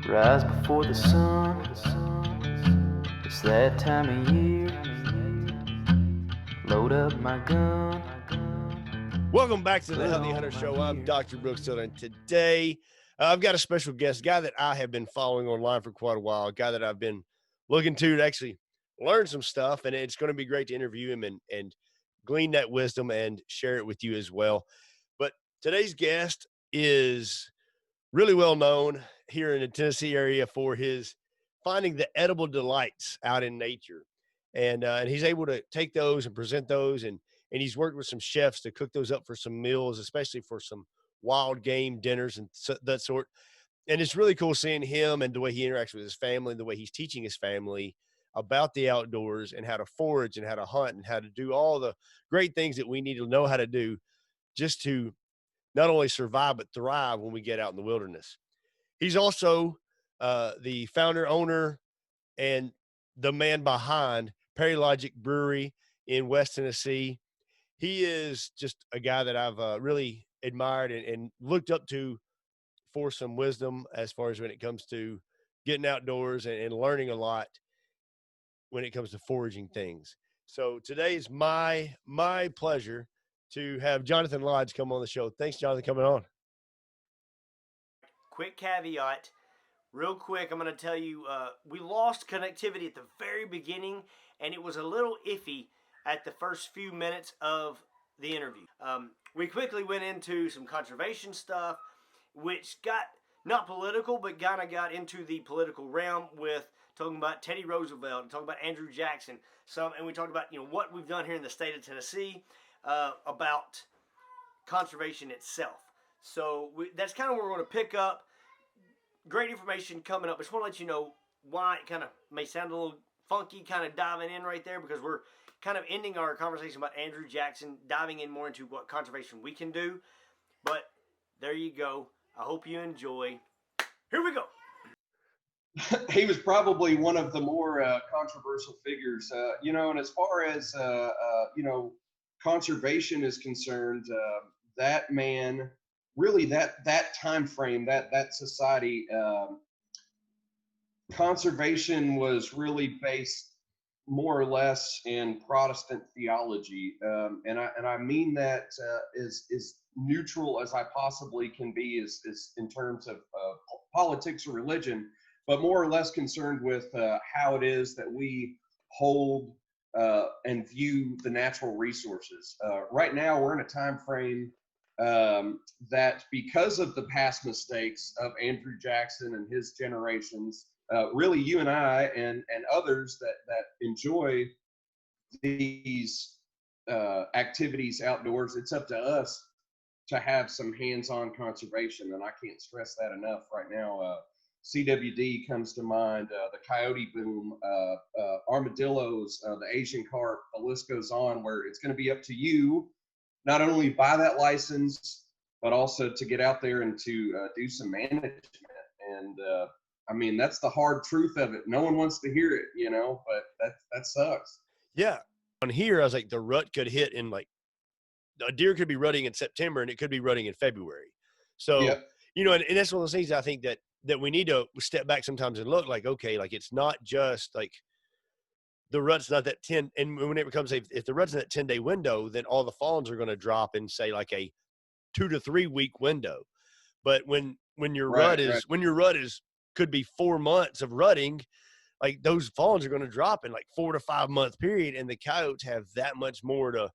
Rise before the sun. It's that time of year. Load up my gun. Welcome back to the Healthy Hunter Show. I'm Dr. Brooks Tiller, and today I've got a special guest, a guy that I have been following online for quite a while, a guy that I've been looking to actually learn some stuff, and it's going to be great to interview him and glean that wisdom and share it with you as well. But today's guest is really well known here in the Tennessee area for his finding the edible delights out in nature. And he's able to take those and present those. And he's worked with some chefs to cook those up for some meals, especially for some wild game dinners and that sort. And it's really cool seeing him and the way he interacts with his family and the way he's teaching his family about the outdoors and how to forage and how to hunt and how to do all the great things that we need to know how to do just to not only survive but thrive when we get out in the wilderness. He's also the founder, owner, and the man behind Perrylodgic Brewery in West Tennessee. He is just a guy that I've really admired and looked up to for some wisdom as far as when it comes to getting outdoors and learning a lot when it comes to foraging things. So today is my pleasure to have Jonathon Lodge come on the show. Thanks, Jonathan, coming on. Quick caveat, real quick, I'm going to tell you, we lost connectivity at the very beginning, and it was a little iffy at the first few minutes of the interview. We quickly went into some conservation stuff, which got not political, but kind of got into the political realm with talking about Teddy Roosevelt and talking about Andrew Jackson. And we talked about what we've done here in the state of Tennessee about conservation itself. So that's kind of where we're going to pick up. Great information coming up. I just want to let you know why it kind of may sound a little funky, kind of diving in right there, because we're kind of ending our conversation about Andrew Jackson, diving in more into what conservation we can do. But there you go. I hope you enjoy. Here we go. He was probably one of the more controversial figures, and as far as, conservation is concerned, that man, really that time frame, that society, conservation was really based more or less in Protestant theology, and I mean that as neutral as I possibly can be, is in terms of politics or religion, but more or less concerned with how it is that we hold and view the natural resources. Right now, we're in a time frame that, because of the past mistakes of Andrew Jackson and his generations, really you and I and others that enjoy these activities outdoors, it's up to us to have some hands-on conservation, and I can't stress that enough right now. CWD comes to mind, the coyote boom, armadillos, the Asian carp, the list goes on, where it's going to be up to you not only buy that license, but also to get out there and to do some management. And I mean, that's the hard truth of it. No one wants to hear it, but that sucks. Yeah. On here, I was like, the rut could hit in a deer could be rutting in September and it could be rutting in February. So, Yep. And that's one of those things I think that we need to step back sometimes and look like, okay, like it's not just like the rut's not that 10. And when it becomes if the rut's in that 10-day window, then all the fawns are going to drop in, say, like a 2 to 3 week window. But when your rut is could be 4 months of rutting, like those fawns are going to drop in like 4 to 5 month period, and the coyotes have that much more to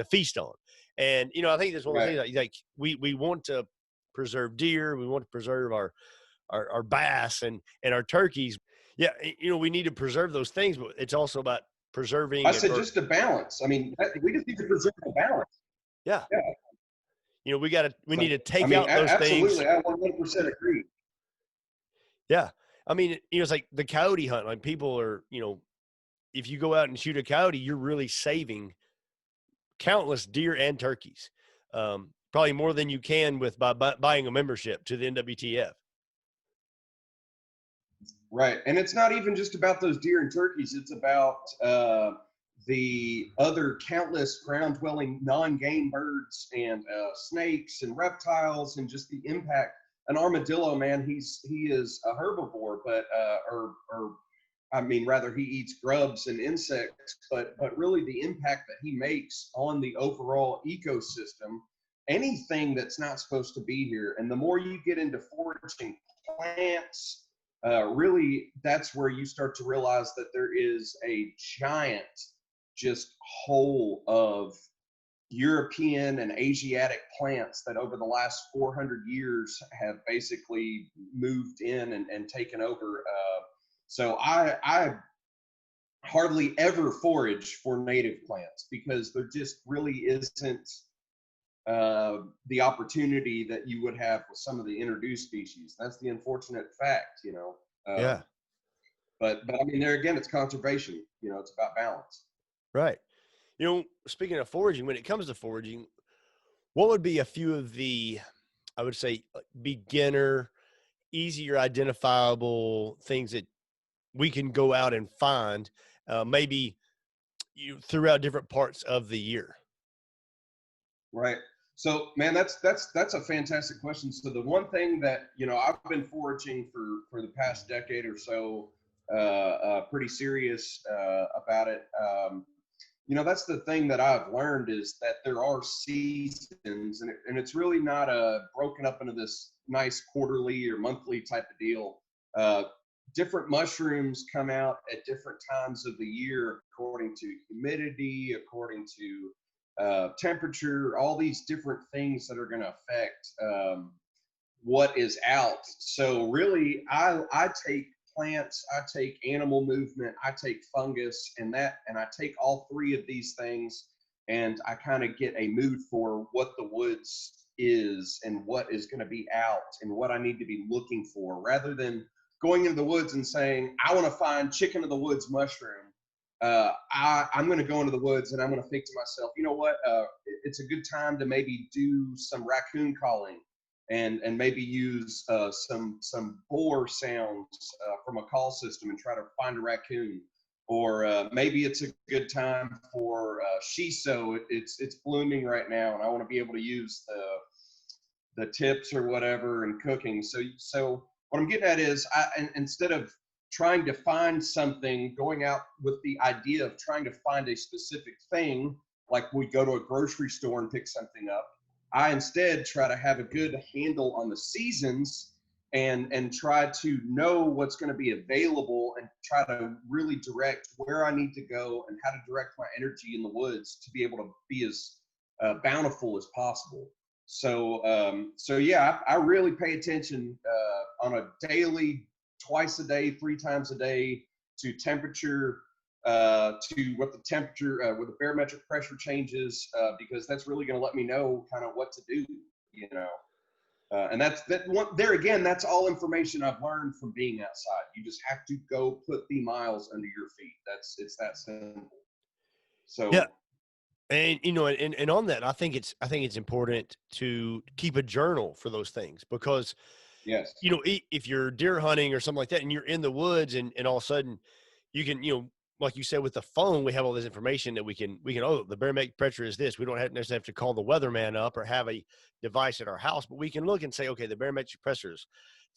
feast on. And I think that's one of the things, like we want to preserve deer, we want to preserve our bass and our turkeys. Yeah, we need to preserve those things, but it's also about preserving. I said just a balance. I mean, we just need to preserve the balance. Yeah. We need to take out those absolutely, things. Absolutely, I 100% agree. Yeah. I mean, it's like the coyote hunt. Like people are, if you go out and shoot a coyote, you're really saving countless deer and turkeys. Probably more than you can by buying a membership to the NWTF. Right. And it's not even just about those deer and turkeys. It's about the other countless ground-dwelling non-game birds and snakes and reptiles, and just the impact an armadillo, man, he is a herbivore, but I mean, rather he eats grubs and insects, but really the impact that he makes on the overall ecosystem, anything that's not supposed to be here. And the more you get into foraging plants, really that's where you start to realize that there is a giant just hole of European and Asiatic plants that over the last 400 years have basically moved in and taken over. So I hardly ever forage for native plants because there just really isn't the opportunity that you would have with some of the introduced species. That's the unfortunate fact, you know. Yeah. But I mean, there again, it's conservation. You know, it's about balance. Right. You know, speaking of foraging, when it comes to foraging, what would be a few of the, I would say, beginner, easier identifiable things that we can go out and find, maybe throughout different parts of the year? Right. So, man, that's a fantastic question. So the one thing that, you know, I've been foraging for the past decade or so, pretty serious about it. You know, that's the thing that I've learned is that there are seasons, and it's really not broken up into this nice quarterly or monthly type of deal. Different mushrooms come out at different times of the year according to humidity, according to temperature, all these different things that are going to affect what is out. So really, I take plants, I take animal movement, I take fungus, and I take all three of these things, and I kind of get a mood for what the woods is and what is going to be out and what I need to be looking for, rather than going into the woods and saying, I want to find chicken of the woods mushroom. I'm going to go into the woods and I'm going to think to myself, you know what? It's a good time to maybe do some raccoon calling and maybe use some boar sounds from a call system and try to find a raccoon. Or maybe it's a good time for shiso. It's blooming right now, and I want to be able to use the tips or whatever in cooking. So what I'm getting at is, instead of trying to find something, going out with the idea of trying to find a specific thing, like we go to a grocery store and pick something up, I instead try to have a good handle on the seasons and try to know what's going to be available and try to really direct where I need to go and how to direct my energy in the woods to be able to be as bountiful as possible. So yeah, I really pay attention on a daily, twice a day, 3 times a day, to temperature, to what the temperature, where the barometric pressure changes, because that's really going to let me know kind of what to do, you know. And there again, that's all information I've learned from being outside. You just have to go put the miles under your feet. It's that simple. So Yeah. And, you know, and on that, I think it's important to keep a journal for those things, because, yes, you know, if you're deer hunting or something like that and you're in the woods and all of a sudden you can, you know, like you said, with the phone, we have all this information that we can, oh, the barometric pressure is this. We don't necessarily have to call the weatherman up or have a device at our house, but we can look and say, okay, the barometric pressure is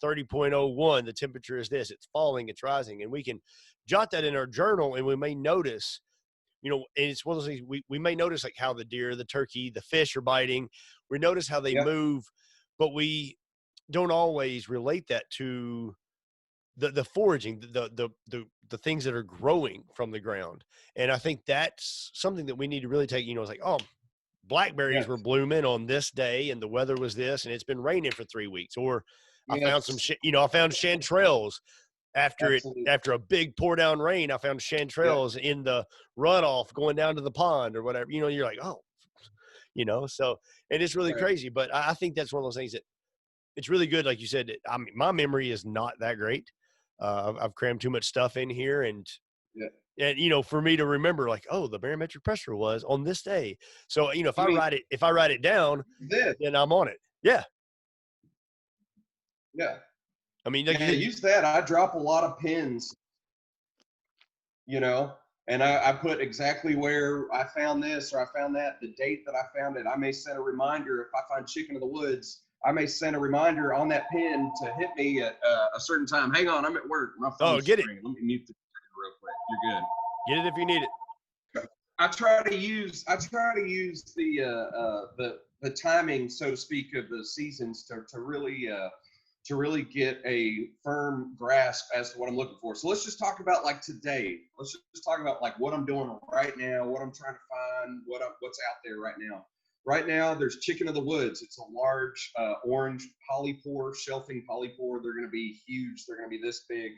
30.01. The temperature is this. It's falling, it's rising. And we can jot that in our journal, and we may notice, you know, and it's one of those things we may notice, like how the deer, the turkey, the fish are biting. We notice how they move, but we don't always relate that to the foraging, the things that are growing from the ground. And I think that's something that we need to really take, you know, it's like, oh, blackberries were blooming on this day and the weather was this, and it's been raining for 3 weeks. Or I found some, I found chanterelles after a big pour down rain. I found chanterelles in the runoff going down to the pond or whatever, you know. You're like, oh, you know, so, and it's really crazy. But I think that's one of those things that it's really good. Like you said, I mean, my memory is not that great. I've crammed too much stuff in here, and you know, for me to remember, like, oh, the barometric pressure was on this day. So, you know, if I write it down, then I'm on it. Yeah. I mean, like, use that. I drop a lot of pins, you know, and I put exactly where I found this or I found that, the date that I found it. I may set a reminder if I find chicken in the woods. I may send a reminder on that pin to hit me at a certain time. Hang on, I'm at work. My phone's get it. ringing. Let me mute the real quick. You're good. Get it if you need it. I try to use the timing, so to speak, of the seasons to really get a firm grasp as to what I'm looking for. So let's just talk about like today. Let's just talk about like what I'm doing right now, what I'm trying to find, what's out there right now. Right now, there's chicken of the woods. It's a large orange polypore, shelving polypore. They're going to be huge. They're going to be this big.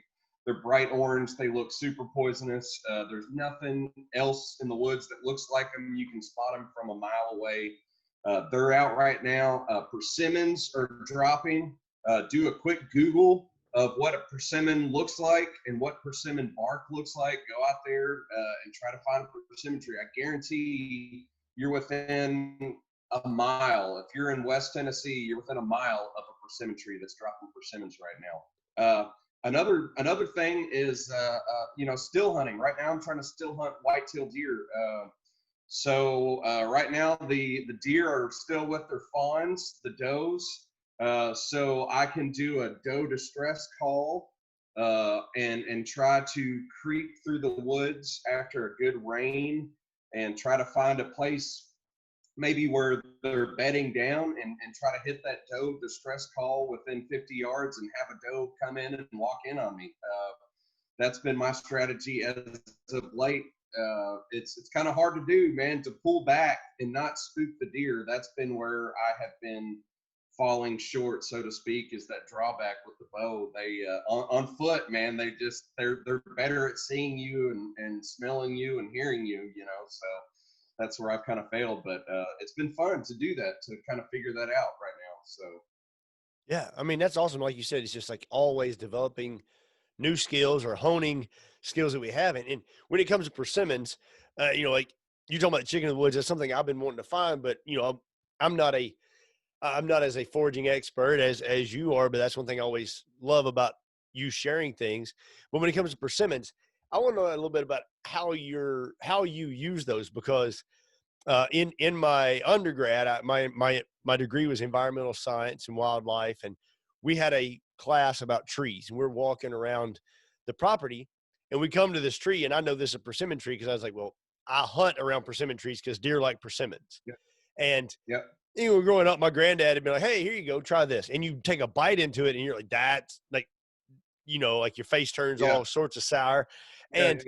They're bright orange. They look super poisonous. There's nothing else in the woods that looks like them. You can spot them from a mile away. They're out right now. Persimmons are dropping. Do a quick Google of what a persimmon looks like and what persimmon bark looks like. Go out there and try to find a persimmon tree. I guarantee you're within a mile. If you're in West Tennessee, you're within a mile of a persimmon tree that's dropping persimmons right now. Another thing is, still hunting. Right now, I'm trying to still hunt white-tailed deer. So right now, the deer are still with their fawns, the does. So I can do a doe distress call and try to creep through the woods after a good rain and try to find a place maybe where they're bedding down and try to hit that doe distress call within 50 yards and have a doe come in and walk in on me. That's been my strategy as of late. It's kind of hard to do, man, to pull back and not spook the deer. That's been where I have been falling short, so to speak, is that drawback with the bow. They on foot, man, they're better at seeing you and smelling you and hearing you, so that's where I've kind of failed. But it's been fun to do that, to kind of figure that out right now. So Yeah, I mean, that's awesome. Like you said, it's just like always developing new skills or honing skills that we haven't. And when it comes to persimmons, like you're talking about chicken in the woods, that's something I've been wanting to find, but I'm not as a foraging expert as you are, but that's one thing I always love about you sharing things. But when it comes to persimmons, I want to know a little bit about how you use those, because in my undergrad, my degree was environmental science and wildlife, and we had a class about trees, and we're walking around the property, and we come to this tree, and I know this is a persimmon tree because I was like, well, I hunt around persimmon trees because deer like persimmons. Yeah. And yeah. Growing up, my granddad had been like, hey, here you go, try this. And you take a bite into it and you're like, that's like, like your face turns all sorts of sour. And,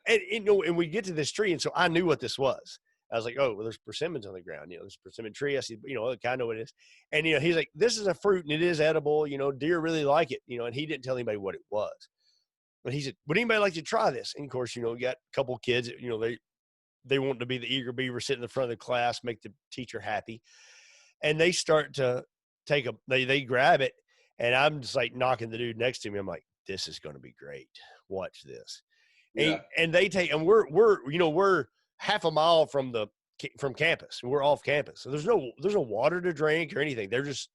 and we get to this tree. And so I knew what this was. I was like, oh, well, there's persimmons on the ground. There's a persimmon tree. I said, look, I know what it is. And, he's like, this is a fruit and it is edible. Deer really like it, and he didn't tell anybody what it was. But he said, would anybody like to try this? And of course, we got a couple kids, they want to be the eager beaver, sit in the front of the class, make the teacher happy. And they start to they grab it, and I'm just like knocking the dude next to me. I'm like, this is going to be great. Watch this. Yeah. And they take, and we're half a mile from campus. We're off campus. So there's no water to drink or anything. They're just,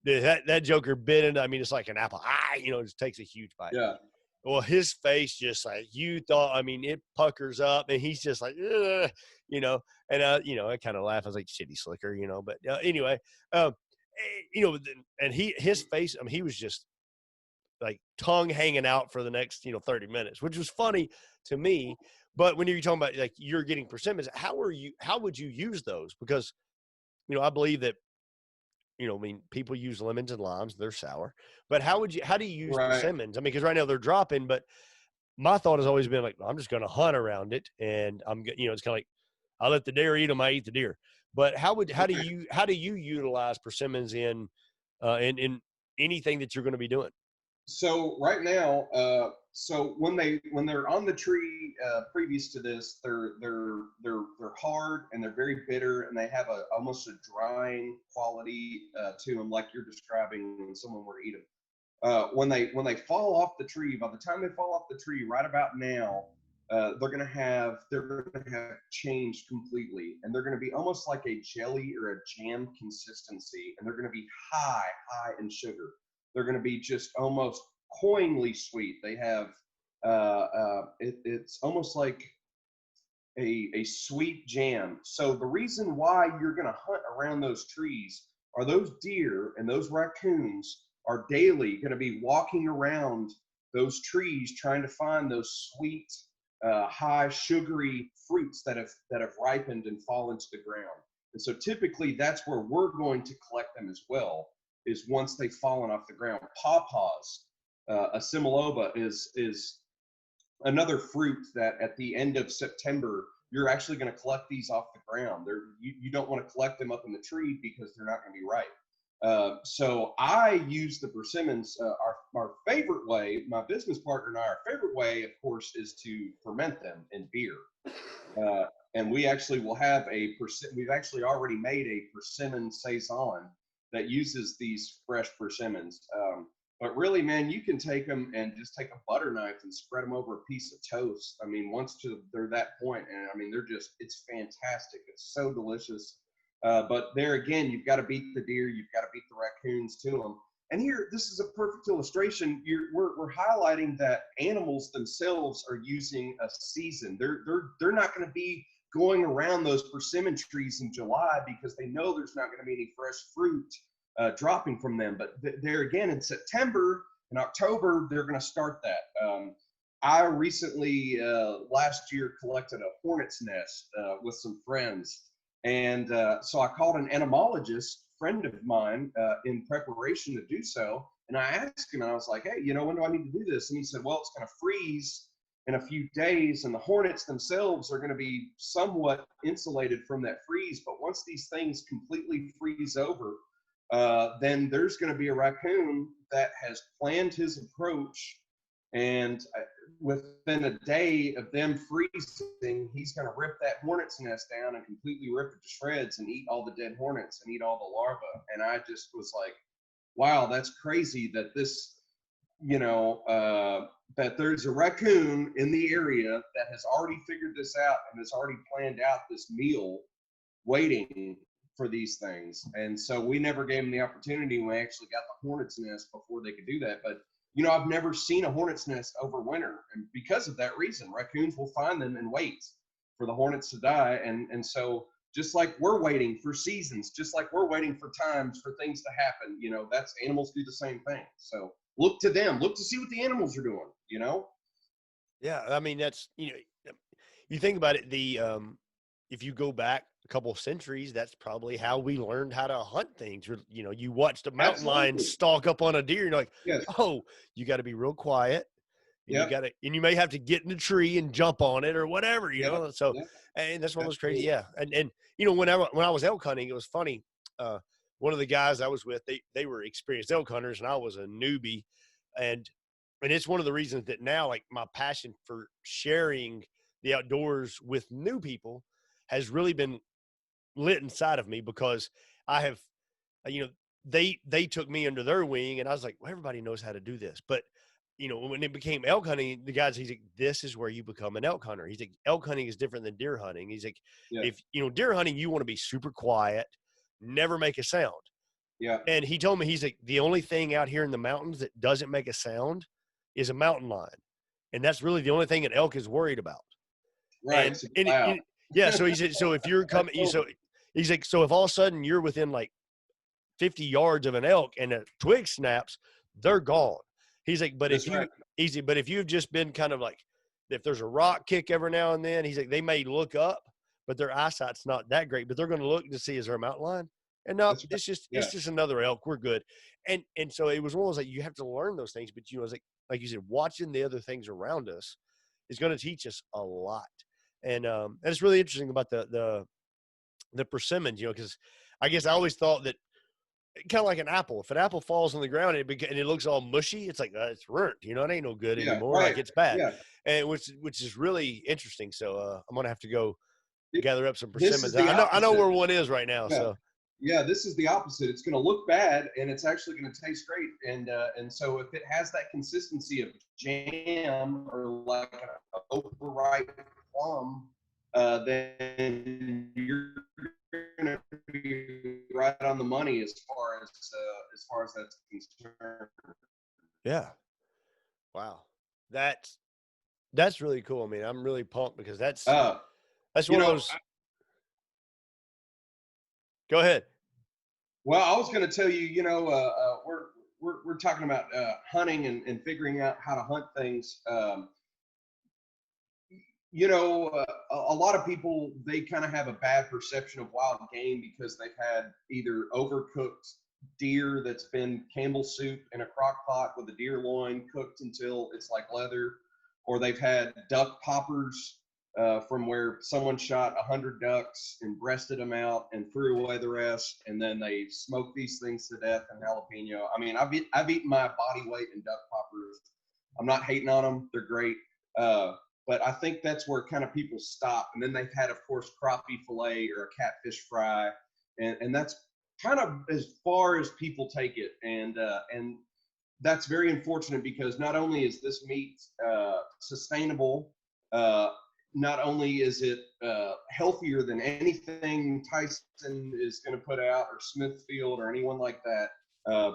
that joker bit into, I mean, it's like an apple. It just takes a huge bite. Yeah. Well, his face just like you thought, I mean, it puckers up and he's just like, and I kind of laugh. I was like, shitty slicker, but anyway, and his face, I mean, he was just like tongue hanging out for the next, 30 minutes, which was funny to me. But when you're talking about like you're getting persimmons, how would you use those? Because, I believe that, I mean, people use lemons and limes, they're sour, but how do you use persimmons? I mean, because right now they're dropping, but my thought has always been like, I'm just going to hunt around it. And I'm, it's kind of like, I let the deer eat them, I eat the deer. But how do you utilize persimmons in anything that you're going to be doing? So right now, so when they're on the tree, previous to this, they're hard and they're very bitter and they have almost a drying quality to them, like you're describing when someone were to eat them. When they fall off the tree, by the time they fall off the tree, right about now, they're gonna have changed completely, and they're gonna be almost like a jelly or a jam consistency, and they're gonna be high in sugar. They're going to be just almost coinly sweet. They have it's almost like a sweet jam. So the reason why you're going to hunt around those trees are those deer and those raccoons are daily going to be walking around those trees trying to find those sweet, high sugary fruits that have ripened and fallen to the ground. And so typically that's where we're going to collect them as well, is once they've fallen off the ground. Pawpaws, a similoba is another fruit that at the end of September, you're actually going to collect these off the ground. You don't want to collect them up in the tree because they're not going to be ripe. So I use the persimmons. Our favorite way, my business partner and I, our favorite way, of course, is to ferment them in beer. And we actually will have we've actually already made a persimmon saison that uses these fresh persimmons. But really, man, you can take them and just take a butter knife and spread them over a piece of toast. I mean, they're that point, and I mean, it's fantastic. It's so delicious. But there again, you've got to beat the deer, you've got to beat the raccoons to them. And here, this is a perfect illustration. We're highlighting that animals themselves are using a season. They're not going to be going around those persimmon trees in July because they know there's not going to be any fresh fruit dropping from them. But there again, in September and October, they're going to start that. I recently, last year, collected a hornet's nest with some friends. And so I called an entomologist friend of mine in preparation to do so. And I asked him, and I was like, hey, when do I need to do this? And he said, well, it's going to freeze in a few days, and the hornets themselves are going to be somewhat insulated from that freeze. But once these things completely freeze over, then there's going to be a raccoon that has planned his approach, and within a day of them freezing, he's going to rip that hornet's nest down and completely rip it to shreds and eat all the dead hornets and eat all the larvae. And I just was like, wow, that's crazy that this, that there's a raccoon in the area that has already figured this out and has already planned out this meal waiting for these things. And so we never gave them the opportunity. We actually got the hornet's nest before they could do that. But I've never seen a hornet's nest over winter, and because of that reason, raccoons will find them and wait for the hornets to die. And so just like we're waiting for seasons, just like we're waiting for times for things to happen, that's animals do the same thing. So look to them, look to see what the animals are doing, Yeah, I mean, that's, you think about it, if you go back a couple of centuries, that's probably how we learned how to hunt things. You watched a mountain lion stalk up on a deer, and you're like, yes. Oh, you got to be real quiet. And Yep. you may have to get in the tree and jump on it or whatever, Yep. So, Yep. and that's one of those crazy. Yeah. And when I was elk hunting, it was funny. One of the guys I was with, they were experienced elk hunters, and I was a newbie. And it's one of the reasons that now, like, my passion for sharing the outdoors with new people has really been lit inside of me, because I have, they took me under their wing, and I was like, well, everybody knows how to do this. But, when it became elk hunting, the guys, he's like, this is where you become an elk hunter. He's like, elk hunting is different than deer hunting. He's like, Yeah. if, deer hunting, you want to be super quiet, never make a sound. Yeah. And he told me, he's like, the only thing out here in the mountains that doesn't make a sound is a mountain lion. And that's really the only thing an elk is worried about. Right. Yeah. So he said, so if you're coming, so he's like, so if all of a sudden you're within like 50 yards of an elk and a twig snaps, they're gone. He's like, but but if you've just been kind of like, if there's a rock kick every now and then, he's like, they may look up, but their eyesight's not that great, but they're going to look to see, is there a mountain lion? And no, it's just another elk. We're good. And so it was one of those, like, you have to learn those things, but it's like you said, watching the other things around us is going to teach us a lot. And it's really interesting about the persimmons, because I guess I always thought that, kind of like an apple. If an apple falls on the ground and it looks all mushy, it's like, it's ruined. It ain't no good anymore. Right. Like, it's bad. Yeah. And which is really interesting. So I'm gonna have to go gather up some persimmons. I know where one is right now. Yeah. So yeah, this is the opposite. It's gonna look bad, and it's actually gonna taste great. And so if it has that consistency of jam or like an overripe plum, then you're gonna be right on the money as far as that's concerned. Yeah. Wow. That's really cool. I mean, I'm really pumped, because that's one of those. Go ahead. Well, I was going to tell you, we're talking about hunting and figuring out how to hunt things. A lot of people, they kind of have a bad perception of wild game because they've had either overcooked deer that's been Campbell soup in a crock pot with a deer loin cooked until it's like leather, or they've had duck poppers from where someone shot 100 ducks and breasted them out and threw away the rest, and then they smoked these things to death in jalapeno. I mean, I've eaten my body weight in duck poppers. I'm not hating on them; they're great. But I think that's where kind of people stop. And then they've had, of course, crappie fillet or a catfish fry. And that's kind of as far as people take it. And that's very unfortunate because not only is this meat sustainable, not only is it healthier than anything Tyson is going to put out or Smithfield or anyone like that,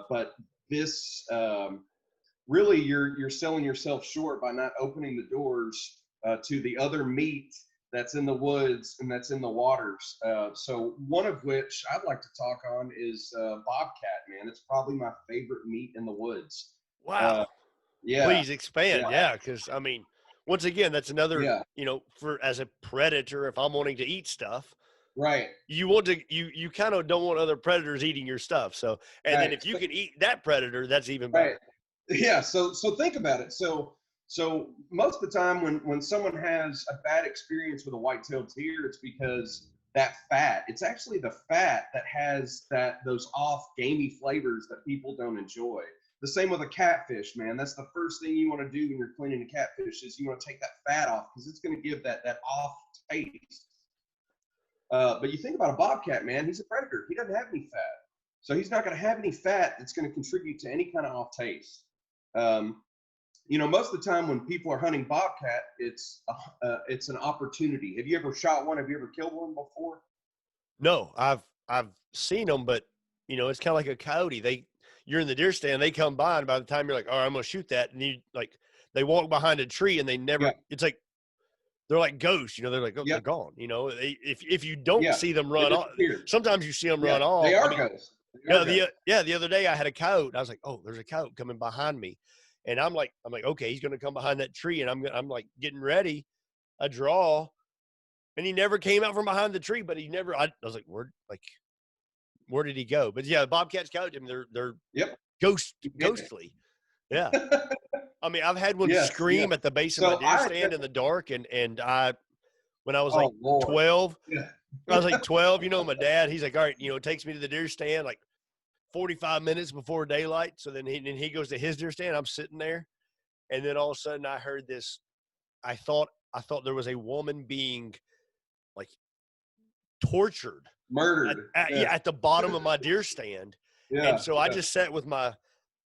but this really you're selling yourself short by not opening the doors to the other meat that's in the woods and that's in the waters. So one of which I'd like to talk on is bobcat, man. It's probably my favorite meat in the woods. Wow. Yeah. Please expand. Yeah. Yeah. Because, I mean, once again, that's another, Yeah. as a predator, if I'm wanting to eat stuff, Right. you want to, you kind of don't want other predators eating your stuff. So, and then if you can eat that predator, that's even better. Right. Yeah. So think about it. So most of the time when someone has a bad experience with a white-tailed deer, it's because that fat, it's actually the fat that has those off gamey flavors that people don't enjoy. The same with a catfish, man. That's the first thing you want to do when you're cleaning a catfish is you want to take that fat off because it's going to give that off taste. But you think about a bobcat, man, he's a predator. He doesn't have any fat. So he's not going to have any fat that's going to contribute to any kind of off taste. Most of the time when people are hunting bobcat, it's an opportunity. Have you ever shot one? Have you ever killed one before? No, I've seen them, but it's kind of like a coyote. You're in the deer stand, they come by, and by the time you're like, all right, I'm gonna shoot that, and they walk behind a tree and they never. Yeah. It's like they're like ghosts. They're like, oh, they're gone. If you don't see them run off, sometimes you see them run off. They are ghosts. The other day I had a coyote. I was like, oh, there's a coyote coming behind me. And I'm like, okay, he's going to come behind that tree. And I'm like getting ready, I draw, and he never came out from behind the tree, but I was like, where did he go? But yeah, bobcats, coyotes, I mean, they're ghostly. Yeah. I mean, I've had one scream at the base of my deer stand in the dark. And when I was like 12, I was like 12, my dad, he's like, all right, takes me to the deer stand, like 45 minutes before daylight. So then he goes to his deer stand. I'm sitting there. And then all of a sudden I heard this. I thought there was a woman being like tortured, murdered at the bottom of my deer stand. And so I just sat with my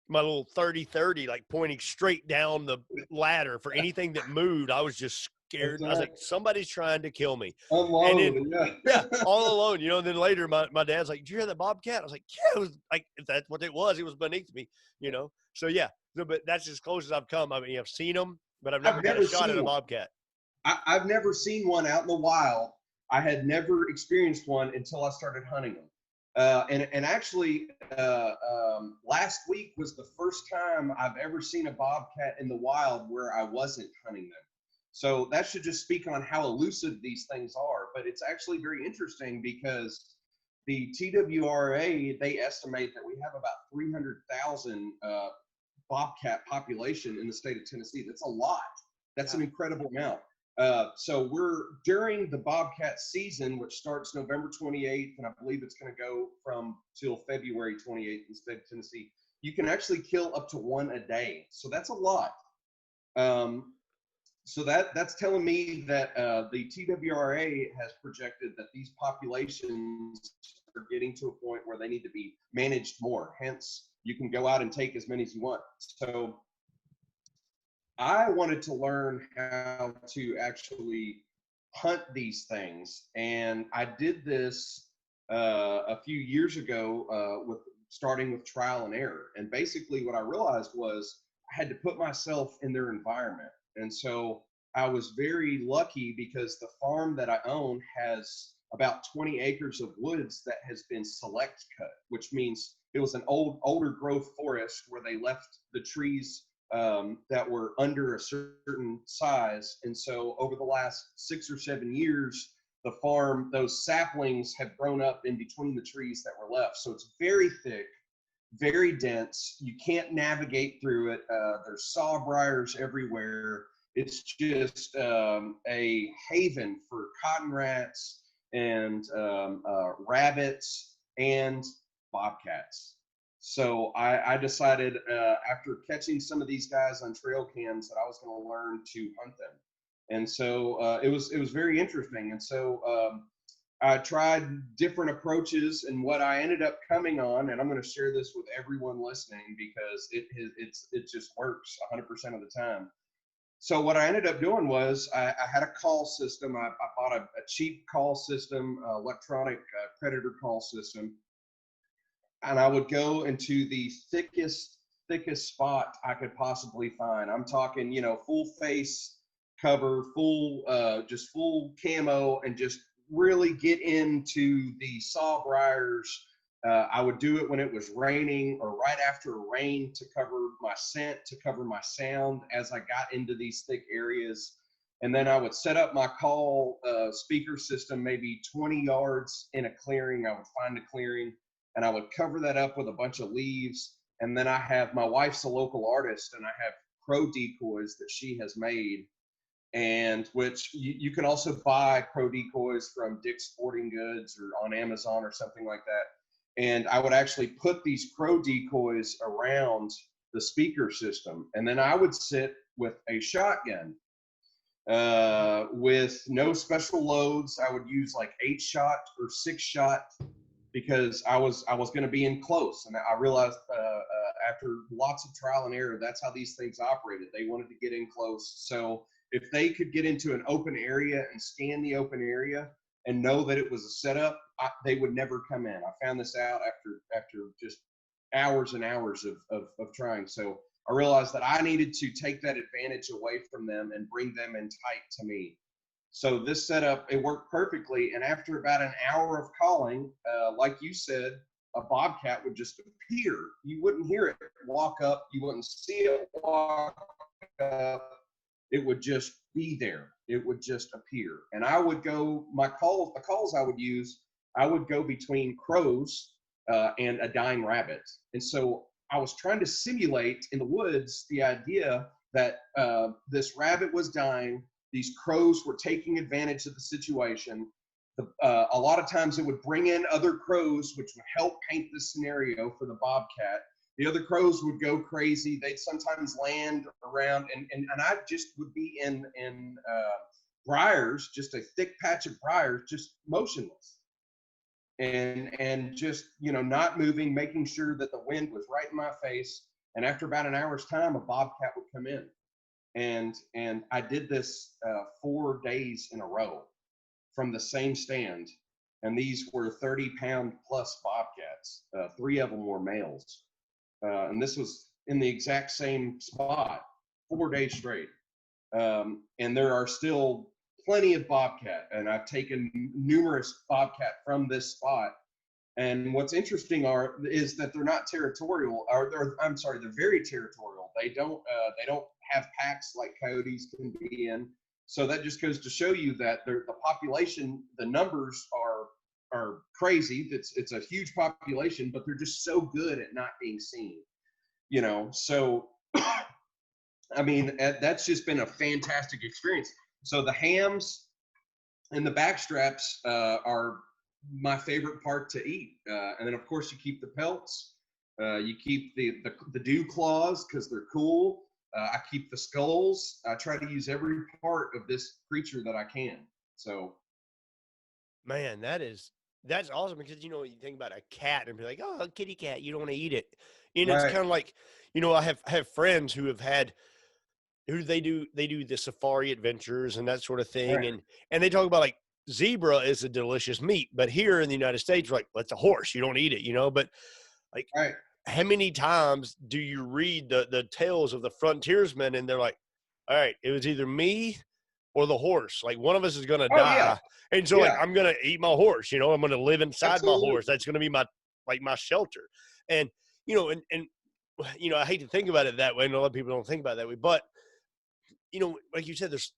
little 30-30, like pointing straight down the ladder for anything that moved. I was just scared. I was like, somebody's trying to kill me. Alone, and then, all alone, and then later my dad's like, did you hear that bobcat? I was like, yeah, it was like, if that's what it was beneath me, So yeah, but that's as close as I've come. I mean, I've seen them, but I've never got a shot at a bobcat. I've never seen one out in the wild. I had never experienced one until I started hunting them. And actually, last week was the first time I've ever seen a bobcat in the wild where I wasn't hunting them. So that should just speak on how elusive these things are. But it's actually very interesting because the TWRA, they estimate that we have about 300,000 bobcat population in the state of Tennessee. That's a lot. That's an incredible amount. So we're during the bobcat season, which starts November 28th, and I believe it's going to go till February 28th in the state of Tennessee. You can actually kill up to one a day. So that's a lot. So that's telling me that the TWRA has projected that these populations are getting to a point where they need to be managed more. Hence, you can go out and take as many as you want. So I wanted to learn how to actually hunt these things. And I did this a few years ago starting with trial and error. And basically what I realized was I had to put myself in their environment. And so I was very lucky because the farm that I own has about 20 acres of woods that has been select cut, which means it was an older growth forest where they left the trees that were under a certain size. And so over the last 6 or 7 years, the farm, those saplings have grown up in between the trees that were left. So it's very thick, very dense. You can't navigate through it. There's sawbriars everywhere. It's just a haven for cotton rats and rabbits and bobcats. So I decided after catching some of these guys on trail cams that I was going to learn to hunt them. And so it was very interesting. And so I tried different approaches, and what I ended up coming on, and I'm going to share this with everyone listening because it just works 100% of the time. So what I ended up doing was I had a call system. I bought a cheap call system, electronic predator call system, and I would go into the thickest spot I could possibly find. I'm talking, full face cover, just full camo, and just really get into the sawbriars. I would do it when it was raining or right after a rain to cover my scent, to cover my sound as I got into these thick areas. And then I would set up my call speaker system maybe 20 yards in a clearing. I would find a clearing and I would cover that up with a bunch of leaves. And then I have, my wife's a local artist, and I have crow decoys that she has made, and which you can also buy crow decoys from Dick's Sporting Goods or on Amazon or something like that. And I would actually put these crow decoys around the speaker system. And then I would sit with a shotgun with no special loads. I would use like 8-shot or 6-shot because I was going to be in close. And I realized after lots of trial and error, that's how these things operated. They wanted to get in close. So if they could get into an open area and scan the open area and know that it was a setup, they would never come in. I found this out after just hours and hours of trying. So I realized that I needed to take that advantage away from them and bring them in tight to me. So this setup, it worked perfectly. And after about an hour of calling, like you said, a bobcat would just appear. You wouldn't hear it walk up. You wouldn't see it walk up. It would just be there. It would just appear. And I would go, the calls I would use, I would go between crows and a dying rabbit. And so I was trying to simulate in the woods the idea that this rabbit was dying. These crows were taking advantage of the situation. A lot of times it would bring in other crows, which would help paint the scenario for the bobcat. The other crows would go crazy. They'd sometimes land around, and I just would be in briars, just a thick patch of briars, just motionless, and just not moving, making sure that the wind was right in my face. And after about an hour's time, a bobcat would come in, and I did this 4 days in a row from the same stand, and these were 30-pound plus bobcats. 3 of them were males. And this was in the exact same spot 4 days straight. And there are still plenty of bobcat, and I've taken numerous bobcat from this spot. And what's interesting is that they're not territorial, they're very territorial. They don't have packs like coyotes can be in. So that just goes to show you that the population, the numbers are crazy. It's a huge population, but they're just so good at not being seen, so I mean, that's just been a fantastic experience. So the hams and the backstraps are my favorite part to eat, and then of course you keep the pelts, you keep the dew claws because they're cool. I keep the skulls. I try to use every part of this creature that I can. So man, that's awesome, because you think about a cat and be like, oh, a kitty cat, you don't want to eat it. And right. It's kind of like, I have friends who they do the safari adventures and that sort of thing. Right. And they talk about like zebra is a delicious meat, but here in the United States, we're like, well, it's a horse, you don't eat it, but like, Right. how many times do you read the tales of the frontiersmen and they're like, all right, it was either me or the horse. Like one of us is going to Oh, die. yeah. And so like, Yeah. I'm going to eat my horse, you know, I'm going to live inside my Absolutely. horse. That's going to be my shelter. And, you know, and, you know, I hate to think about it that way. And a lot of people don't think about it that way, but you know, like you said, there's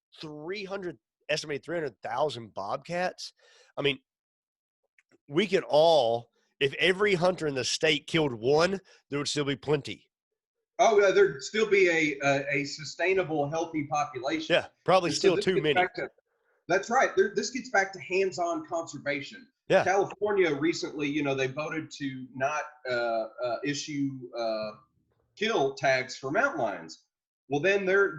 estimated 300,000 bobcats. I mean, we could all, if every hunter in the state killed one, there would still be plenty. Oh, yeah, there'd still be a sustainable, healthy population. Yeah, probably And so still this too gets many. back to, that's right. This gets back to hands-on conservation. Yeah. California recently, you know, they voted to not issue kill tags for mountain lions. Well, then their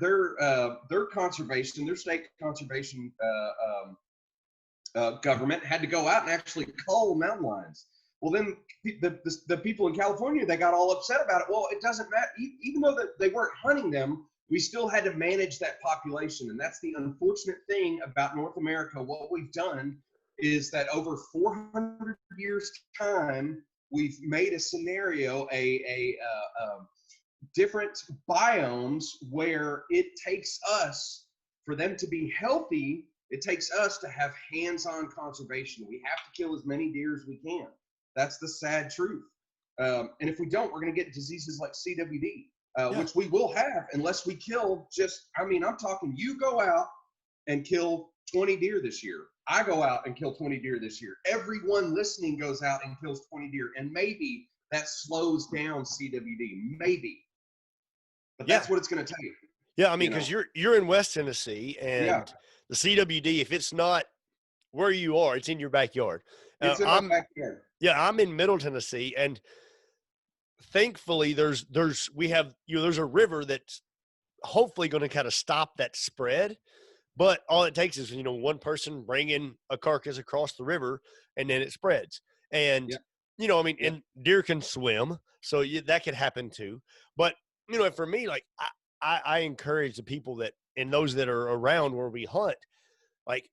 conservation, their state conservation government had to go out and actually cull mountain lions. Well, then the people in California, they got all upset about it. Well, it doesn't matter. Even though that they weren't hunting them, we still had to manage that population. And that's the unfortunate thing about North America. What we've done is that over 400 years time, we've made a scenario, different biomes where it takes us, for them to be healthy, it takes us to have hands-on conservation. We have to kill as many deer as we can. That's the sad truth. And if we don't, we're going to get diseases like CWD, which we will have unless we kill I'm talking, you go out and kill 20 deer this year. I go out and kill 20 deer this year. Everyone listening goes out and kills 20 deer. And maybe that slows down CWD. Maybe. But that's what it's going to take. Yeah, I mean, because you're in West Tennessee, and the CWD, if it's not where you are, it's in your backyard. It's in my backyard. Yeah, I'm in Middle Tennessee, and thankfully there's a river that's hopefully going to kind of stop that spread. But all it takes is, one person bringing a carcass across the river, and then it spreads. And, and deer can swim, so that could happen too. But, for me, like, I encourage the people and those that are around where we hunt, like,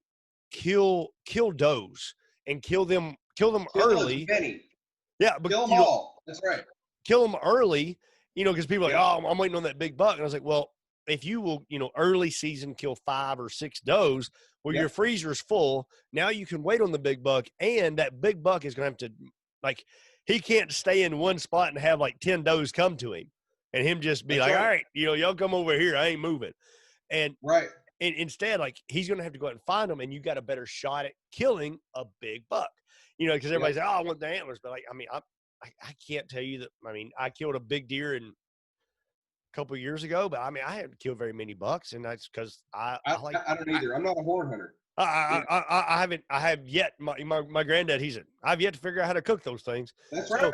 kill does and kill them early. Many. Yeah, but kill them all. That's right. Kill them early, because people are like, oh, I'm waiting on that big buck. And I was like, well, if you will, early season kill 5 or 6 does, well, your freezer's full. Now you can wait on the big buck, and that big buck is going to have to, like, he can't stay in one spot and have like 10 does come to him and him just be all right, y'all come over here. I ain't moving. And and instead, like, he's going to have to go out and find them, and you got a better shot at killing a big buck, because everybody's like, oh, I want the antlers. But, like, I mean, I can't tell you that. I mean, I killed a big deer a couple of years ago, but I mean, I haven't killed very many bucks, and that's because I don't either. I'm not a horn hunter. I have yet. My granddad, I've yet to figure out how to cook those things. That's right.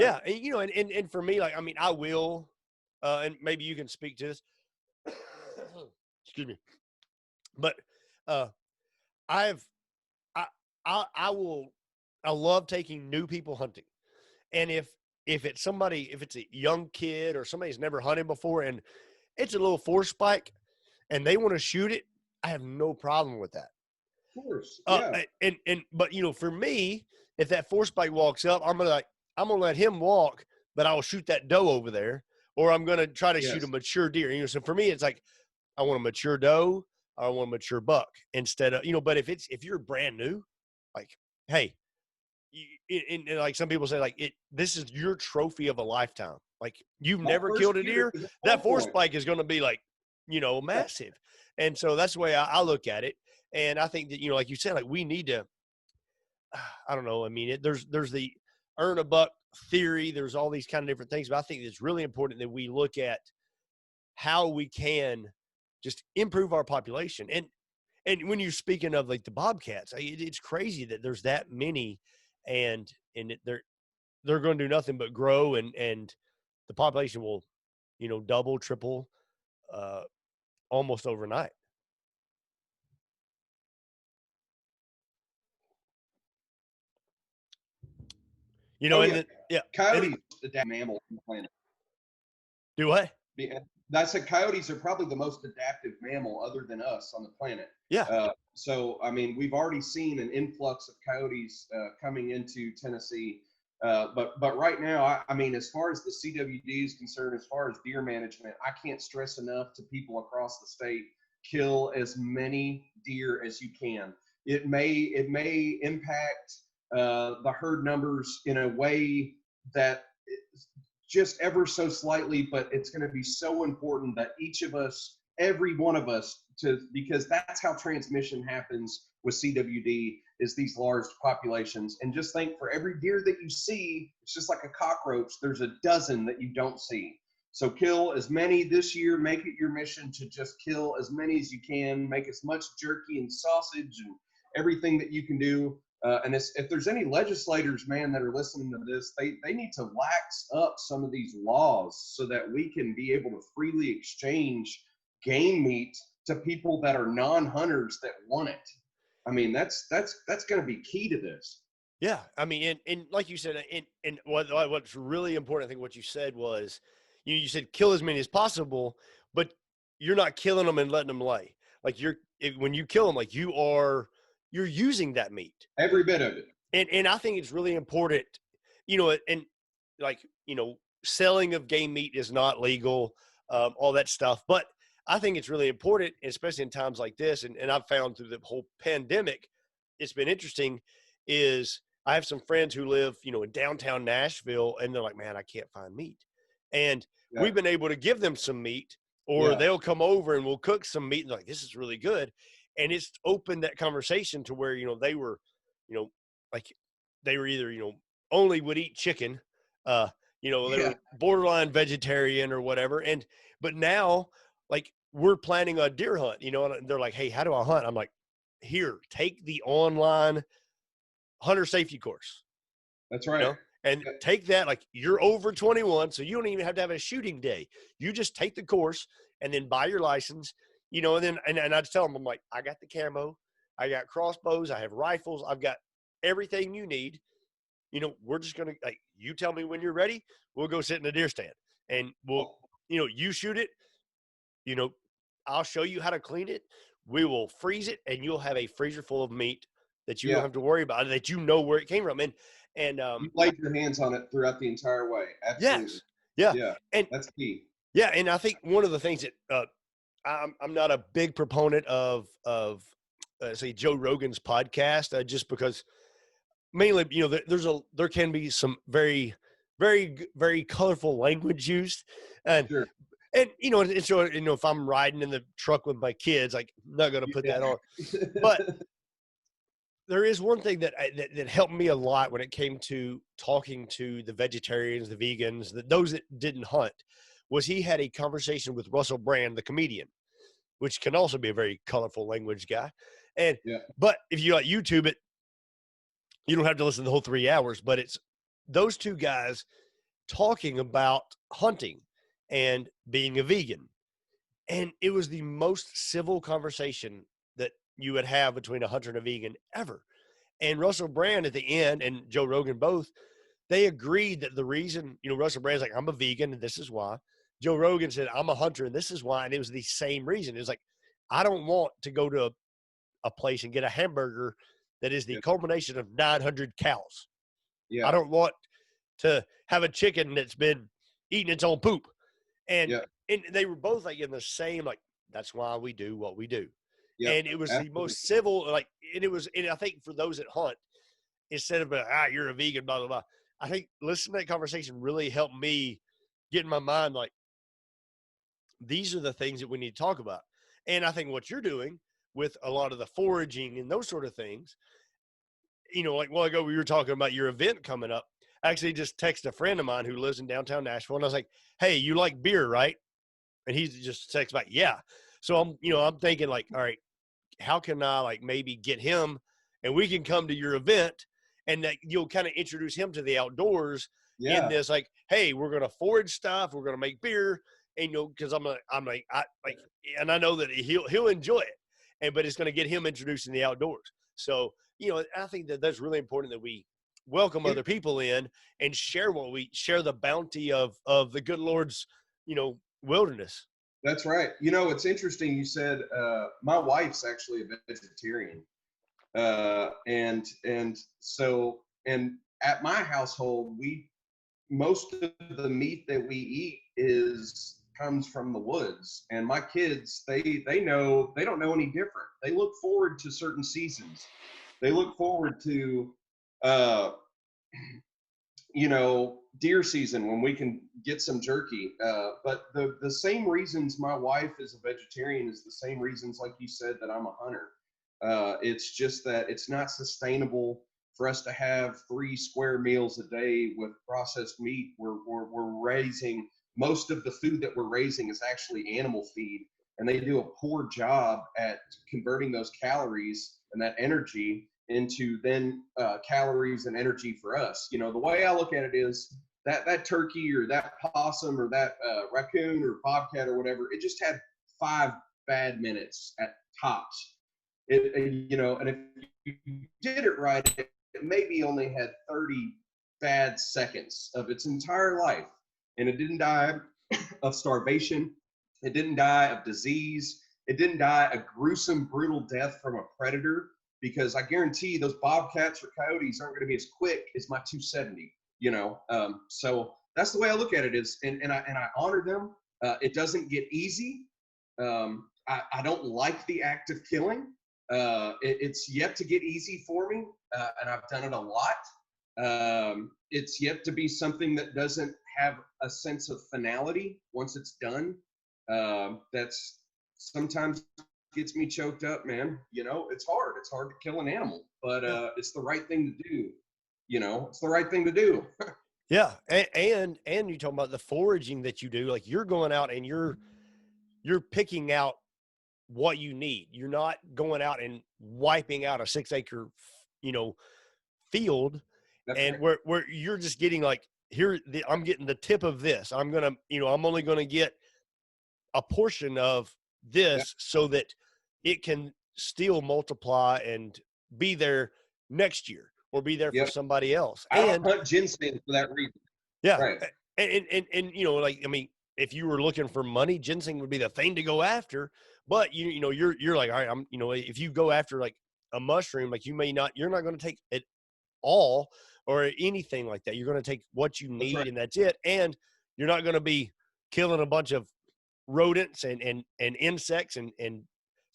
And for me, like, I mean, I will, and maybe you can speak to this. Excuse me, but I love taking new people hunting, and if it's a young kid or somebody who's never hunted before and it's a little force spike and they want to shoot it, I have no problem with that. Of course. But for me, if that force spike walks up, I'm gonna let him walk, but I'll shoot that doe over there, or I'm gonna try to shoot a mature deer. So for me, it's like, I want a mature doe or I want a mature buck instead of, but if you're brand new, like, hey, and like some people say, like, this is your trophy of a lifetime. Like, you've never killed a deer, that force spike is going to be like, massive. And so that's the way I look at it. And I think that, like you said, like, we need to, I don't know. I mean, there's the earn a buck theory. There's all these kind of different things, but I think it's really important that we look at how we can just improve our population. And when you're speaking of, like, the bobcats, it's crazy that there's that many, and they're going to do nothing but grow, and the population will, double, triple, almost overnight. Coyotes, the damn mammal on the planet. Do what? I said coyotes are probably the most adaptive mammal other than us on the planet. Yeah. So, I mean, we've already seen an influx of coyotes coming into Tennessee. But right now, I mean, as far as the CWD is concerned, as far as deer management, I can't stress enough to people across the state kill as many deer as you can. It may impact the herd numbers in a way that just ever so slightly, but it's going to be so important that each of us, every one of us, because that's how transmission happens with CWD, is these large populations. And just think, for every deer that you see, it's just like a cockroach, there's a dozen that you don't see. So kill as many this year. Make it your mission to just kill as many as you can. Make as much jerky and sausage and everything that you can do. And if there's any legislators, man, that are listening to this, they need to lax up some of these laws so that we can be able to freely exchange game meat to people that are non-hunters that want it. I mean, that's going to be key to this. Yeah, I mean, and like you said, and what's really important, I think what you said was, you said kill as many as possible, but you're not killing them and letting them lay. Like when you kill them, like you're using that meat. Every bit of it. And I think it's really important, and like, selling of game meat is not legal, all that stuff. But I think it's really important, especially in times like this. And I've found through the whole pandemic, it's been interesting, is I have some friends who live, in downtown Nashville, and they're like, man, I can't find meat. And we've been able to give them some meat, or they'll come over and we'll cook some meat, and they're like, this is really good. And it's opened that conversation to where, they were, like they were either, only would eat chicken, they were borderline vegetarian or whatever. But now, like, we're planning a deer hunt, and they're like, hey, how do I hunt? I'm like, here, take the online hunter safety course. That's right. And take that, like, you're over 21, so you don't even have to have a shooting day. You just take the course and then buy your license, and then, and I just tell them, I'm like, I got the camo, I got crossbows, I have rifles, I've got everything you need. We're just going to, like, you tell me when you're ready, we'll go sit in a deer stand, and we'll, you shoot it, I'll show you how to clean it. We will freeze it, and you'll have a freezer full of meat that you don't have to worry about, that where it came from. And you laid your hands on it throughout the entire way. Absolutely. Yes. Yeah. And that's key. Yeah. And I think one of the things that I'm not a big proponent of say Joe Rogan's podcast, just because mainly, there can be some very, very, very colorful language used. And, Sure. And, and so, if I'm riding in the truck with my kids, like, I'm not going to put that on. But there is one thing that helped me a lot when it came to talking to the vegetarians, the vegans, those that didn't hunt, was he had a conversation with Russell Brand, the comedian, which can also be a very colorful language guy. And but if you like YouTube it, you don't have to listen to the whole 3 hours, but it's those two guys talking about hunting and being a vegan. And it was the most civil conversation that you would have between a hunter and a vegan ever. And Russell Brand at the end, and Joe Rogan both, they agreed that the reason, Russell Brand's like, I'm a vegan and this is why. Joe Rogan said, I'm a hunter and this is why. And it was the same reason. It was like, I don't want to go to a place and get a hamburger that is the culmination of 900 cows. I don't want to have a chicken that's been eating its own poop. And they were both like in the same, like, that's why we do what we do. And it was the most civil, like, and I think for those that hunt, instead of you're a vegan, blah, blah, blah, I think listening to that conversation really helped me get in my mind, like, these are the things that we need to talk about. And I think what you're doing with a lot of the foraging and those sort of things, like a while ago we were talking about your event coming up. I actually just texted a friend of mine who lives in downtown Nashville, and I was like, hey, you like beer, right? And he just texts back, yeah. So I'm thinking, like, all right, how can I, like, maybe get him and we can come to your event, and that you'll kind of introduce him to the outdoors in this, like, hey, we're going to forage stuff. We're going to make beer. And, cause I'm like, and I know that he'll enjoy it, but it's going to get him introduced in the outdoors. So, I think that that's really important, that we welcome other people in and share the bounty of the good Lord's, wilderness. That's right. It's interesting. You said, my wife's actually a vegetarian. And so at my household, most of the meat that we eat is comes from the woods. And my kids, they don't know any different. They look forward to certain seasons. They look forward to, deer season when we can get some jerky. But the same reasons my wife is a vegetarian is the same reasons, like you said, that I'm a hunter. It's just that it's not sustainable for us to have 3 square meals a day with processed meat. We're raising, most of the food that we're raising is actually animal feed, and they do a poor job at converting those calories and that energy into then calories and energy for us. The way I look at it is that turkey or that possum or that raccoon or bobcat or whatever, it just had 5 bad minutes at tops. And if you did it right, it maybe only had 30 bad seconds of its entire life. And it didn't die of starvation. It didn't die of disease. It didn't die a gruesome, brutal death from a predator, because I guarantee those bobcats or coyotes aren't going to be as quick as my 270, So that's the way I look at it is, and I honor them. It doesn't get easy. I don't like the act of killing. It's yet to get easy for me, and I've done it a lot. It's yet to be something that doesn't have a sense of finality once it's done. That's sometimes gets me choked up, man. It's hard. It's hard to kill an animal, but it's the right thing to do. It's the right thing to do. Yeah, and you talking about the foraging that you do, like you're going out and you're picking out what you need. You're not going out and wiping out a 6-acre, field. That's and right. where you're just getting like, I'm getting the tip of this. I'm only gonna get a portion of this so that it can still multiply and be there next year or be there for somebody else. I don't hunt ginseng for that reason. Yeah. Right. And if you were looking for money, ginseng would be the thing to go after. But you're like, all right, if you go after like a mushroom, like you're not going to take it all or anything like that. You're going to take what you need, and that's it. And you're not going to be killing a bunch of rodents and insects and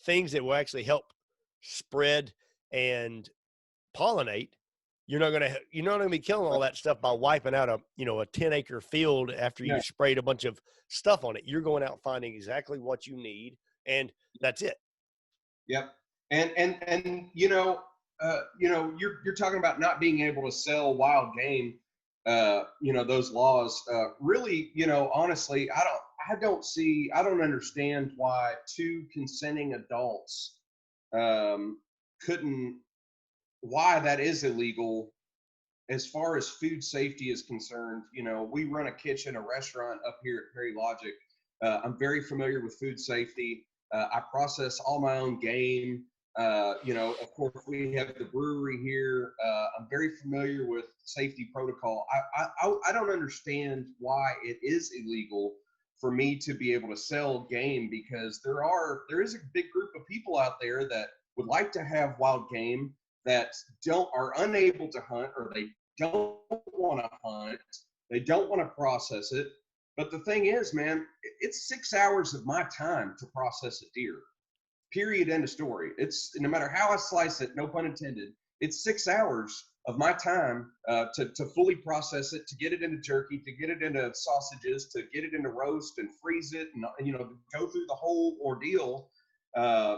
things that will actually help spread and pollinate. You're not going to be killing all that stuff by wiping out a 10-acre field after you sprayed a bunch of stuff on it. You're going out finding exactly what you need, and that's it. Yep. And you're talking about not being able to sell wild game. Those laws really, honestly, I don't understand why 2 consenting adults why that is illegal as far as food safety is concerned. We run a kitchen, a restaurant up here at Perrylodgic. I'm very familiar with food safety. I process all my own game. Of course, we have the brewery here. I'm very familiar with safety protocol. I don't understand why it is illegal for me to be able to sell game, because there is a big group of people out there that would like to have wild game that are unable to hunt, or they don't want to hunt. They don't want to process it. But the thing is, man, it's 6 hours of my time to process a deer. Period. End of story. It's, no matter how I slice it, no pun intended, it's 6 hours of my time to fully process it, to get it into jerky, to get it into sausages, to get it into roast and freeze it, and go through the whole ordeal. I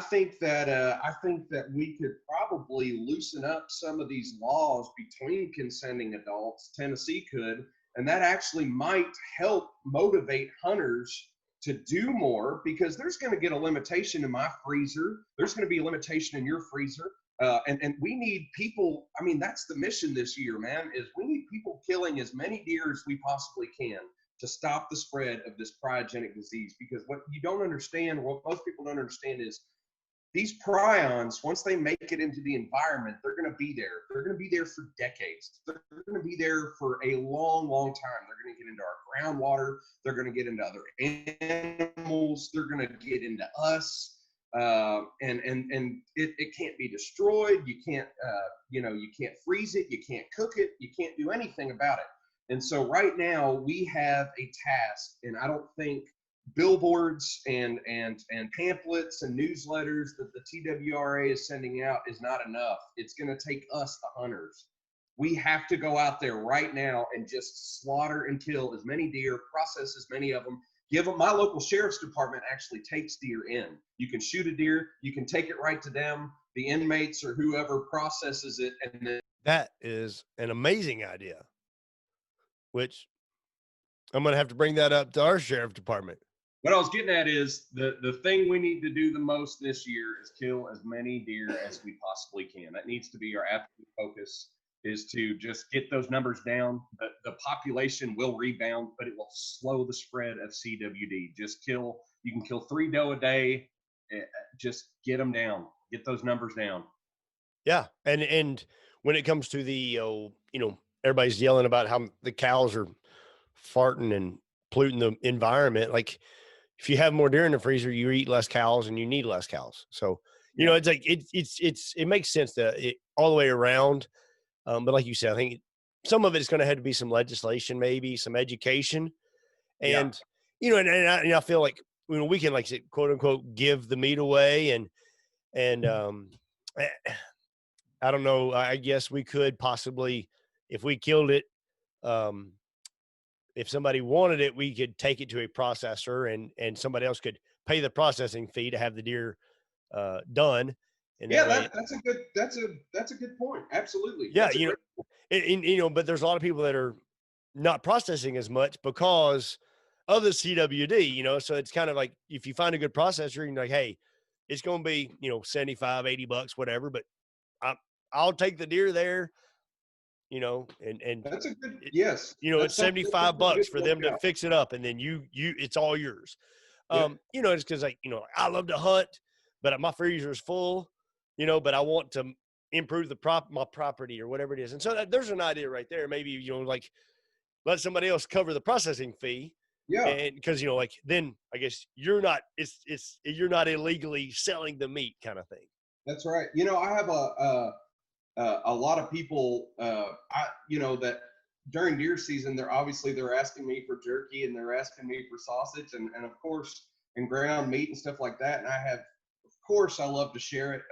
think that we could probably loosen up some of these laws between consenting adults. Tennessee could, and that actually might help motivate hunters to do more, because there's going to get a limitation in my freezer. There's going to be a limitation in your freezer. And we need people. I mean, that's the mission this year, man, is we need people killing as many deer as we possibly can to stop the spread of this cryogenic disease. Because what most people don't understand is these prions, once they make it into the environment, they're going to be there. They're going to be there for decades. They're going to be there for a long, long time. They're going to get into our groundwater. They're going to get into other animals. They're going to get into us. And it can't be destroyed. You can't freeze it. You can't cook it. You can't do anything about it. And so right now we have a task, and I don't think billboards and pamphlets and newsletters that the TWRA is sending out is not enough. It's going to take us, the hunters. We have to go out there right now and just slaughter and kill as many deer, process as many of them. Give them. My local sheriff's department actually takes deer in. You can shoot a deer, you can take it right to them, the inmates or whoever processes it, and then That is an amazing idea, which I'm going to have to bring that up to our sheriff department. what I was getting at is the thing we need to do the most this year is kill as many deer as we possibly can. That needs to be our absolute focus, is to just get those numbers down. The population will rebound, but it will slow the spread of CWD. Just kill. You can kill 3 doe a day. Just get them down. Get those numbers down. Yeah, and when it comes to the everybody's yelling about how the cows are farting and polluting the environment. Like, if you have more deer in the freezer, you eat less cows and you need less cows. So it's like it makes sense that all the way around. But like you said, I think some of it is going to have to be some legislation, maybe some education, and and I feel like we can, like, say, quote unquote, give the meat away, and I don't know. I guess we could possibly, if we killed it, if somebody wanted it, we could take it to a processor, and somebody else could pay the processing fee to have the deer done. And that's a good point. Absolutely. Yeah, That's but there's a lot of people that are not processing as much because of the CWD. So it's kind of like, if you find a good processor, you're like, hey, it's going to be $75, $80, whatever, but I'll take the deer there. And that's a good, yes. It's $75 for them to fix it up, and then it's all yours. It's because, like, I love to hunt, but my freezer is full, but I want to improve my property or whatever it is. And so there's an idea right there. Maybe, like, let somebody else cover the processing fee. Yeah. And because, like, then I guess you're not illegally selling the meat, kind of thing. That's right. I have a lot of people, that during deer season, they're asking me for jerky, and they're asking me for sausage, and of course, and ground meat and stuff like that. And of course, I love to share it.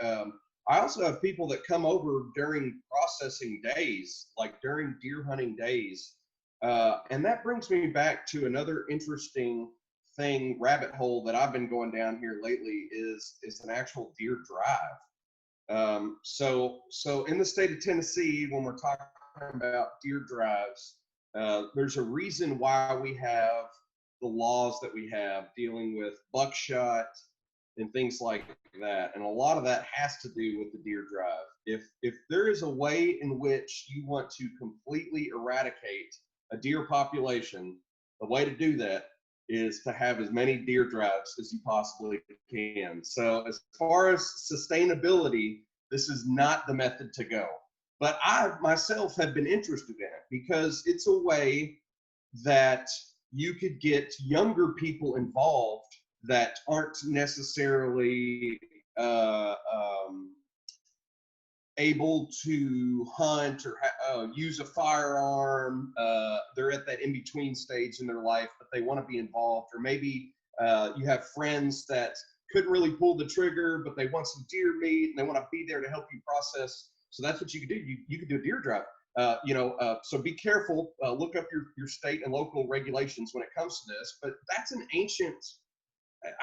I also have people that come over during processing days, like during deer hunting days. And that brings me back to another interesting rabbit hole that I've been going down here lately is an actual deer drive. So in the state of Tennessee, when we're talking about deer drives, there's a reason why we have the laws that we have dealing with buckshot and things like that. And a lot of that has to do with the deer drive. If there is a way in which you want to completely eradicate a deer population, the way to do that is to have as many deer drives as you possibly can. So as far as sustainability, this is not the method to go. But I myself have been interested in it because it's a way that you could get younger people involved that aren't necessarily able to hunt or use a firearm. They're at that in-between stage in their life, but they want to be involved. Or maybe you have friends that couldn't really pull the trigger, but they want some deer meat and they want to be there to help you process. So that's what you could do. You could do a deer drive. So be careful. Look up your state and local regulations when it comes to this. But that's an ancient.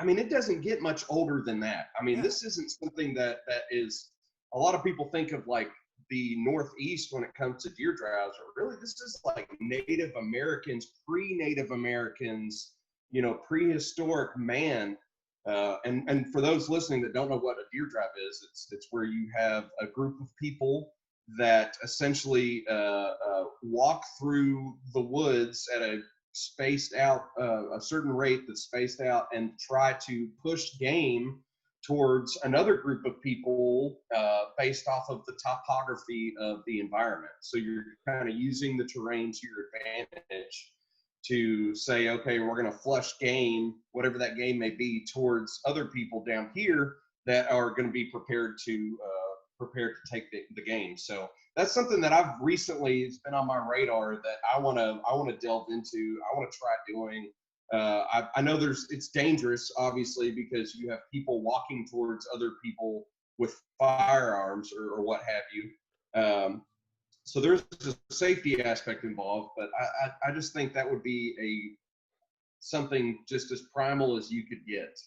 It doesn't get much older than that. This isn't something that is. A lot of people think of like the Northeast when it comes to deer drives, or really this is like Native Americans, pre-Native Americans, prehistoric man. And for those listening that don't know what a deer drive is, it's where you have a group of people that essentially walk through the woods at a spaced out, a certain rate that's spaced out, and try to push game towards another group of people based off of the topography of the environment. So you're kind of using the terrain to your advantage to say, okay, we're going to flush game, whatever that game may be, towards other people down here that are going to be prepared to prepared to take the game. So that's something that I've recently, it's been on my radar that I want to delve into. I want to try doing. I know it's dangerous, obviously, because you have people walking towards other people with firearms or what have you. So there's a safety aspect involved, but I just think that would be something just as primal as you could get,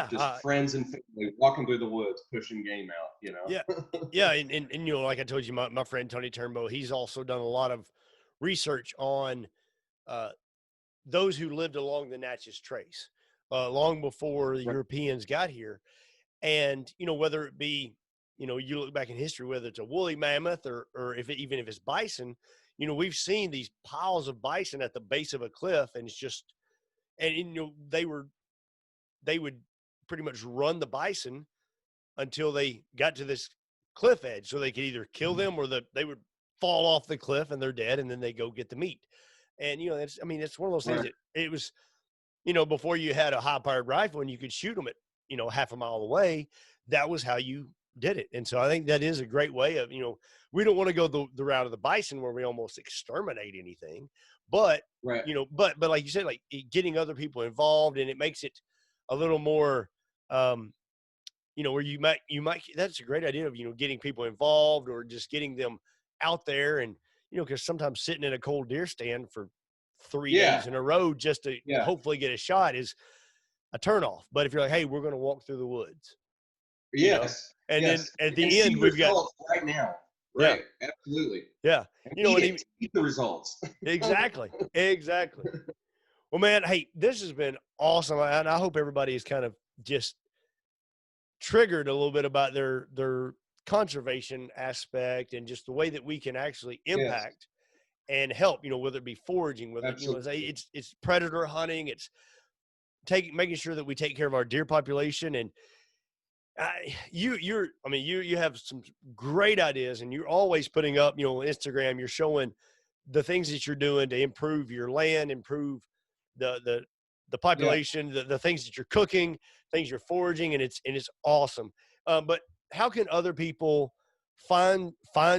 just friends and family walking through the woods, pushing game out, Yeah. And like I told you, my friend Tony Turnbow, he's also done a lot of research on those who lived along the Natchez Trace long before the Europeans got here. And, whether it be, you look back in history, whether it's a woolly mammoth or even if it's bison, we've seen these piles of bison at the base of a cliff, and it's just, and they would pretty much run the bison until they got to this cliff edge, so they could either kill them or they would fall off the cliff and they're dead, and then they go get the meat. And it's one of those things that it was, before you had a high-powered rifle and you could shoot them at half a mile away. That was how you did it. And so I think that is a great way of, we don't want to go the route of the bison where we almost exterminate anything, but but like you said, like getting other people involved, and it makes it a little more where you might that's a great idea of getting people involved, or just getting them out there. And because sometimes sitting in a cold deer stand for 3 days in a row just to hopefully get a shot is a turnoff. But if you're like, hey, we're going to walk through the woods, and then at the end we've got right now, right? Absolutely, and eat the results. exactly. Well, man, hey, this has been awesome, and I hope everybody is kind of just triggered a little bit about their conservation aspect, and just the way that we can actually impact and help, whether it be foraging, whether it's predator hunting, it's making sure that we take care of our deer population. And you have some great ideas, and you're always putting up, Instagram, you're showing the things that you're doing to improve your land, improve the population, the things that you're cooking, things you're foraging, and it's awesome. But how can other people find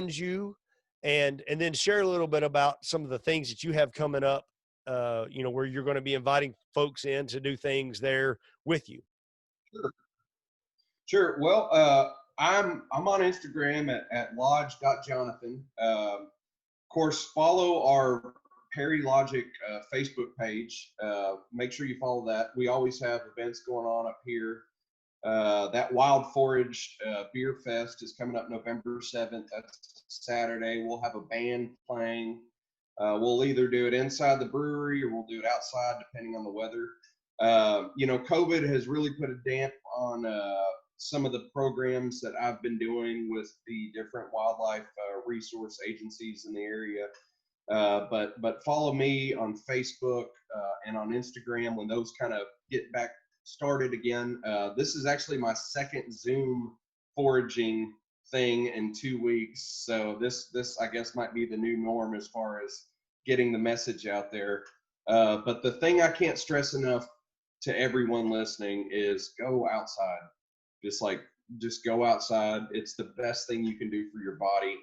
you, and then share a little bit about some of the things that you have coming up, where you're going to be inviting folks in to do things there with you? Sure. Well, I'm on Instagram at lodge.jonathon. Of course, follow our Perrylodgic Facebook page. Make sure you follow that. We always have events going on up here. That Wild Forage Beer Fest is coming up November 7th. That's Saturday. We'll have a band playing. We'll either do it inside the brewery or we'll do it outside, depending on the weather. COVID has really put a damp on some of the programs that I've been doing with the different wildlife resource agencies in the area. But follow me on Facebook and on Instagram when those kind of get back started again. This is actually my second Zoom foraging thing in 2 weeks. So this I guess might be the new norm as far as getting the message out there. But the thing I can't stress enough to everyone listening is go outside. Just go outside. It's the best thing you can do for your body.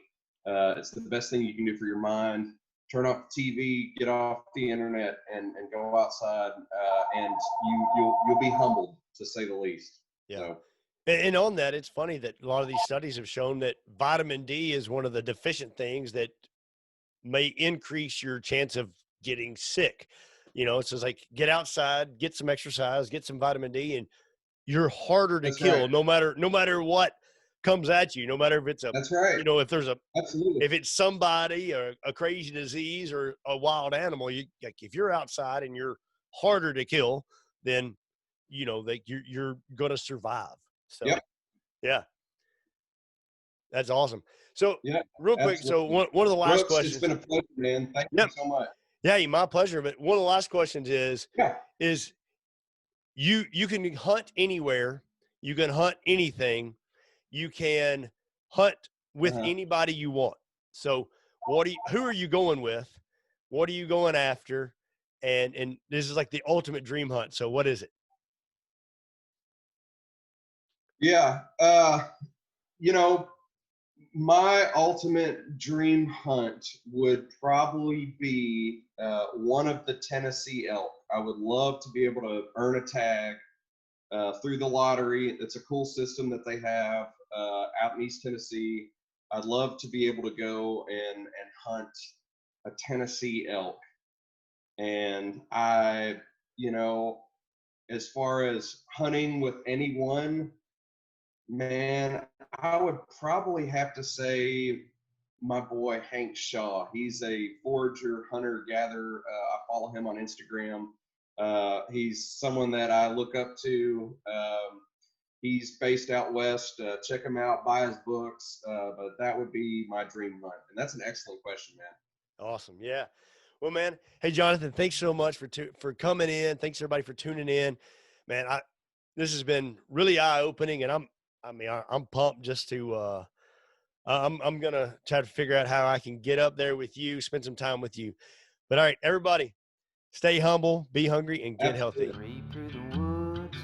It's the best thing you can do for your mind. Turn off the TV, get off the internet, and go outside, and you'll be humbled, to say the least. Yeah. So. And on that, it's funny that a lot of these studies have shown that vitamin D is one of the deficient things that may increase your chance of getting sick. So it's like, get outside, get some exercise, get some vitamin D, and you're harder to kill, no matter what comes at you, no matter if it's if there's if it's somebody or a crazy disease or a wild animal, if you're outside and you're harder to kill, then you're gonna survive. So that's awesome. So real quick, so one of the last questions. It's been a pleasure, man. Thank you so much. Yeah, my pleasure. But one of the last questions is you can hunt anywhere, you can hunt anything, you can hunt with anybody you want. So who are you going with? What are you going after? And this is like the ultimate dream hunt. So what is it? Yeah. you know, my ultimate dream hunt would probably be one of the Tennessee elk. I would love to be able to earn a tag through the lottery. It's a cool system that they have out in East Tennessee. I'd love to be able to go and hunt a Tennessee elk. And I, you know, as far as hunting with anyone, man, I would probably have to say my boy Hank Shaw. He's a forager, hunter, gatherer. I follow him on Instagram. He's someone that I look up to. He's based out west. Check him out, buy his books. But that would be my dream hunt. And that's an excellent question, man. Awesome. Yeah. Well, man. Hey, Jonathan, thanks so much for coming in. Thanks everybody for tuning in, man. This has been really eye opening, and I'm pumped just to, I'm going to try to figure out how I can get up there with you, spend some time with you. But all right, everybody, stay humble, be hungry, and get healthy. Creep through the woods,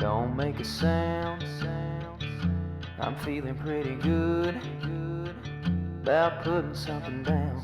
don't make a sound. I'm feeling pretty good about putting something down.